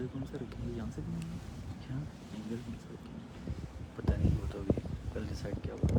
Angle कौन सा रखेंगे, यहाँ से बनाएंगे क्या, एंगल कौन सा रखेंगे, पता नहीं, वो तो अभी कल डिसाइड क्या हुआ।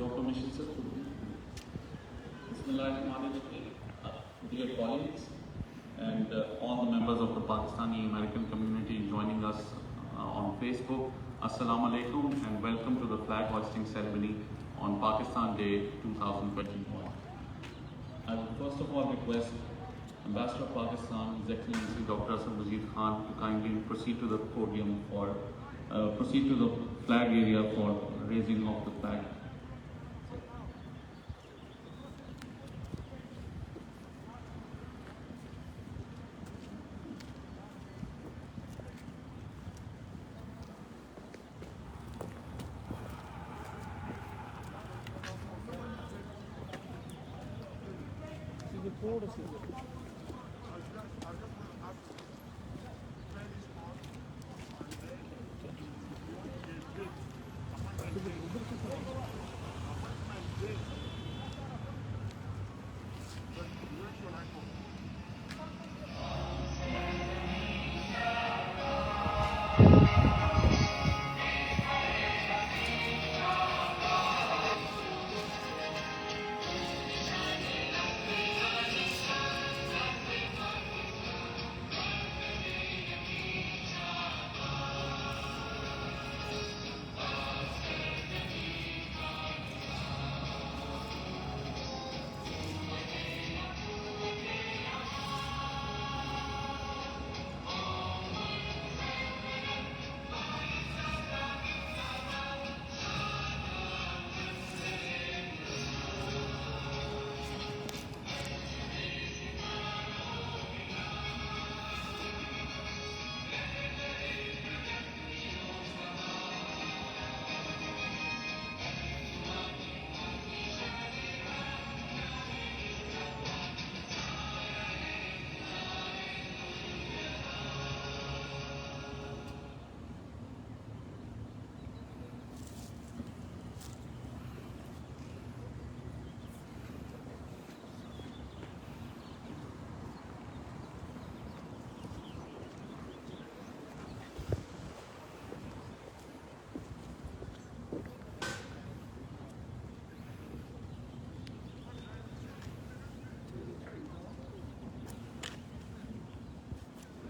Your permission, sir, to begin. Dear colleagues and all the members of the Pakistani American community joining us on Facebook, Assalamu alaikum and welcome to the flag hoisting ceremony on Pakistan Day 2021. I would first of all request Ambassador of Pakistan, His Excellency Dr. Asad Wazir Khan, to kindly proceed to the podium for, proceed to the flag area for raising of the flag.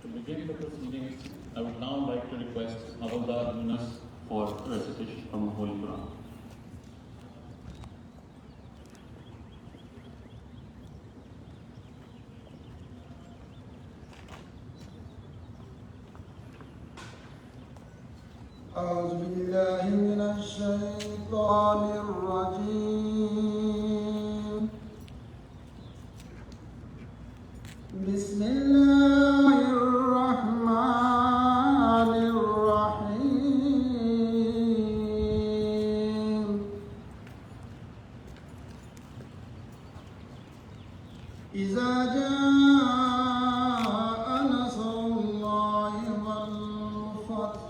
To begin the proceedings, I would now like to request Havaldar Yunus for recitation from the Holy Quran. أعوذ بالله من الشيطان الرجيم. بسم الله الرحمن الرحيم. إذا جاء نصر الله والفتح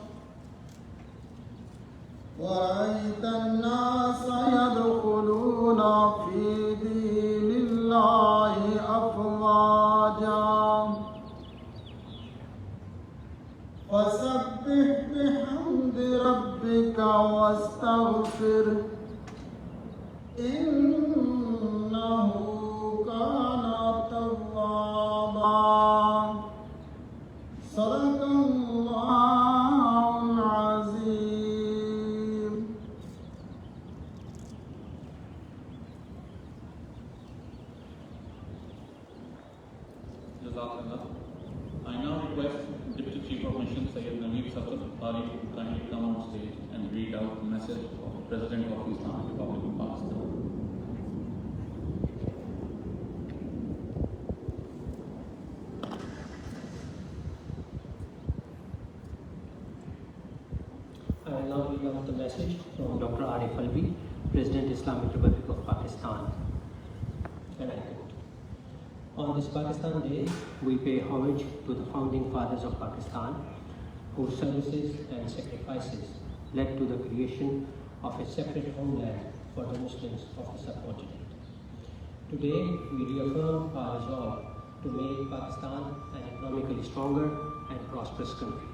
ورأيت الناس يدخلون في دين الله أفواجا فسبح بحمد ربك واستغفره إنه كان توابا. صدق الله العظيم. Jazakallah. I now request Deputy Chief of Mission Sayyid Naveed Safdar Bukhari to kindly come on stage and read out the message of the President of the Islamic Republic of Pakistan. I will now read out the message from Dr. Arif Alvi, President, Islamic Republic of Pakistan. And I quote, "On this Pakistan Day, we pay homage to the founding fathers of Pakistan, whose services and sacrifices led to the creation of a separate homeland for the Muslims of the subcontinent. Today, we reaffirm our resolve to make Pakistan an economically stronger and prosperous country.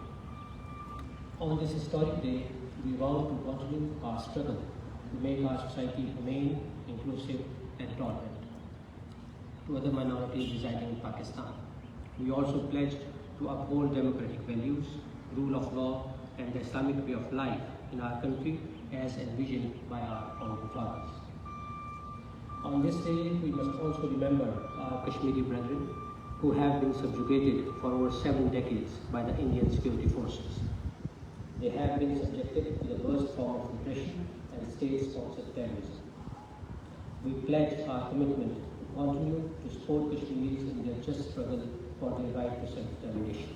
On this historic day, we vow to continue our struggle to make our society remain inclusive and tolerant to other minorities residing in Pakistan. We also pledge to uphold democratic values, rule of law, and the Islamic way of life in our country as envisioned by our founding fathers. On this day, we must also remember our Kashmiri brethren who have been subjugated for over 7 decades by the Indian security forces. They have been subjected to the worst form of repression and state-sponsored terrorism. We pledge our commitment to continue to support Kashmiris in their just struggle for their right to self-determination.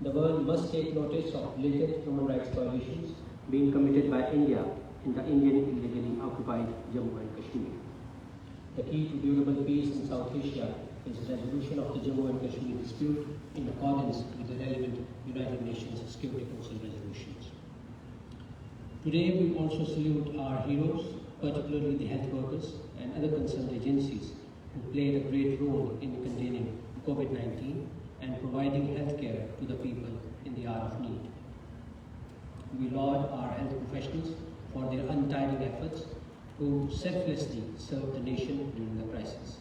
The world must take notice of blatant human rights violations being committed by India in the Indian illegally occupied Jammu and Kashmir. The key to durable peace in South Asia is resolution of the Jammu and Kashmir dispute in accordance with the relevant United Nations Security Council resolutions. Today, we also salute our heroes, particularly the health workers and other concerned agencies who played a great role in containing COVID-19 and providing health care to the people in the hour of need. We laud our health professionals for their untiring efforts to selflessly serve the nation during the crisis.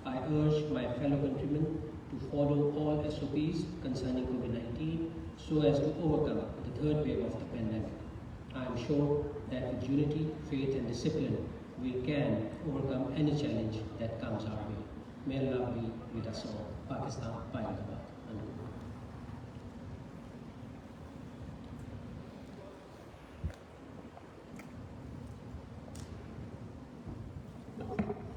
I urge my fellow countrymen to follow all SOPs concerning COVID-19 so as to overcome the third wave of the pandemic. I am sure that with unity, faith and discipline, we can overcome any challenge that comes our way. May Allah be with us all. Pakistan, Zindabad.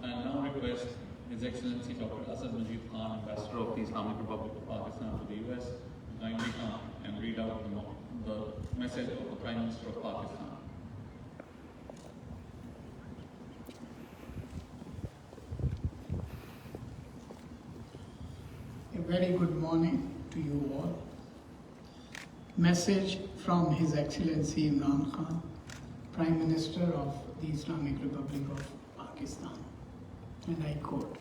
I now request His Excellency Dr. Asad Majid Khan, Ambassador of the Islamic Republic of Pakistan to the US, to kindly come and read out the message of the Prime Minister of Pakistan. A very good morning to you all. Message from His Excellency Imran Khan, Prime Minister of the Islamic Republic of Pakistan. And I quote,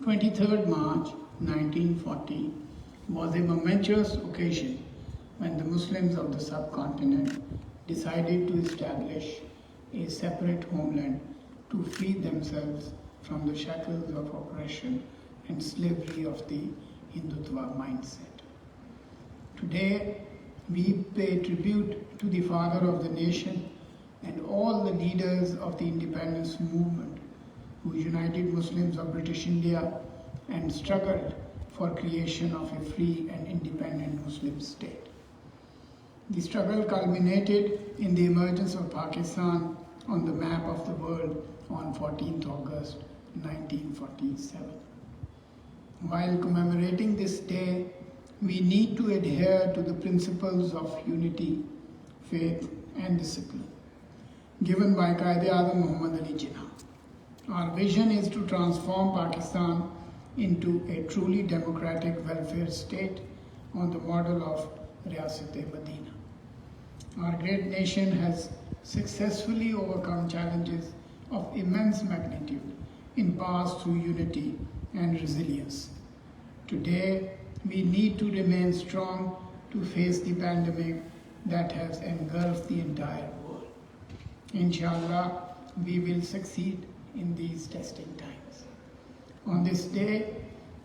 23rd March 1940 was a momentous occasion when the Muslims of the subcontinent decided to establish a separate homeland to free themselves from the shackles of oppression and slavery of the Hindutva mindset. Today, we pay tribute to the father of the nation and all the leaders of the independence movement who united Muslims of British India and struggled for creation of a free and independent Muslim state. The struggle culminated in the emergence of Pakistan on the map of the world on 14th August 1947. While commemorating this day, we need to adhere to the principles of unity, faith and discipline given by Qaeda Muhammad Ali Jinnah. Our vision is to transform Pakistan into a truly democratic welfare state on the model of Riyasat-e-Madina. Our great nation has successfully overcome challenges of immense magnitude in paths through unity and resilience. Today, we need to remain strong to face the pandemic that has engulfed the entire world. Inshallah, we will succeed in these testing times. On this day,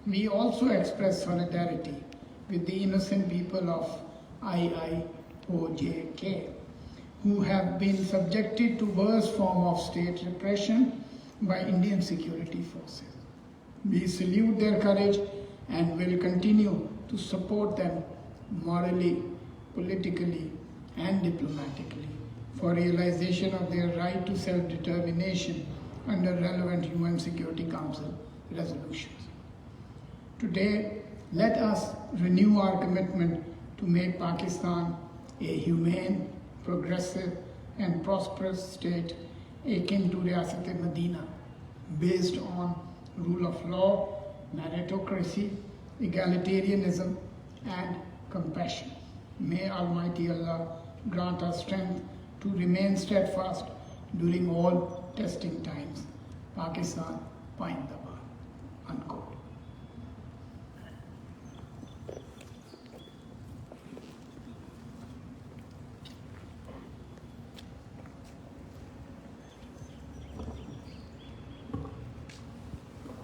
we also express solidarity with the innocent people of IIOJK, who have been subjected to worse form of state repression by Indian security forces. We salute their courage and will continue to support them morally, politically, and diplomatically for realization of their right to self-determination under relevant UN Security Council resolutions. Today, let us renew our commitment to make Pakistan a humane, progressive, and prosperous state akin to Riyasat-e-Medina, based on rule of law, meritocracy, egalitarianism, and compassion. May Almighty Allah grant us strength to remain steadfast during all testing times. Pakistan, Paindabad. Unquote.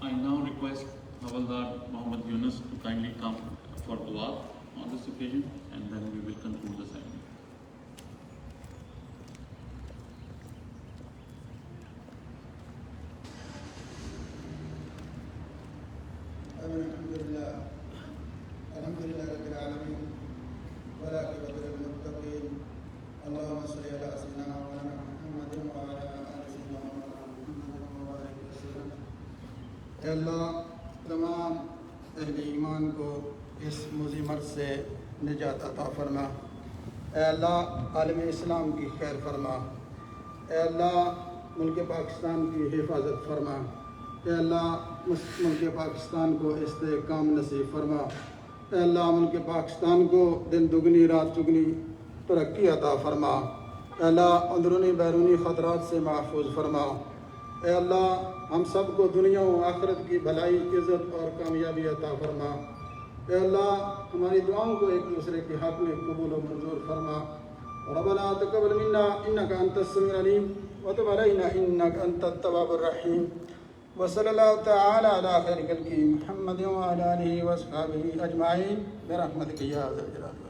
I now request Havaldar Muhammad Yunus to kindly come for dua on this occasion, and then we will conclude the ceremony. الحمد لله رب العالمين والعاقبة للمتقين اللهم صل على سيدنا مولانا محمد وعلى آل سيدنا مولانا محمد وبارك وسلم. अल्लाह तमाम अहले ईमान को इस मुज़ी मर्ज़ से निजात अता फरमा। अल्लाह आलम इस्लाम की खैर फरमा। अल्लाह मुल्क पाकिस्तान की हिफाजत फरमा। अल्लाह मुल्क पाकिस्तान को इस्तेहकाम नसीब फरमा। अल्लाह मुल्क पाकिस्तान को दिन दुगनी रात चुगनी तरक्की अता फरमा। अल्लाह अंदरूनी बैरूनी ख़तरात से महफूज फरमा। अल्लाह हम सब को दुनिया और आखिरत की भलाई, इज़्ज़त और कामयाबी अता फरमा। अल्लाह हमारी दुआओं को एक दूसरे के हक़ में कबूल और मंजूर फरमा। रब्बना तक़ब्बल मिन्ना इन्नका अंतस समीउल अलीम व तुब अलैना इन्नका अंतत तव्वाबुर रहीम। व सल्लल्लाहु तआला अला खैरिल खल्क़ि मुहम्मद व अला आलिहि व अस्हाबिहि अजमाइन बिरहमतिका या ज़ल जलाली।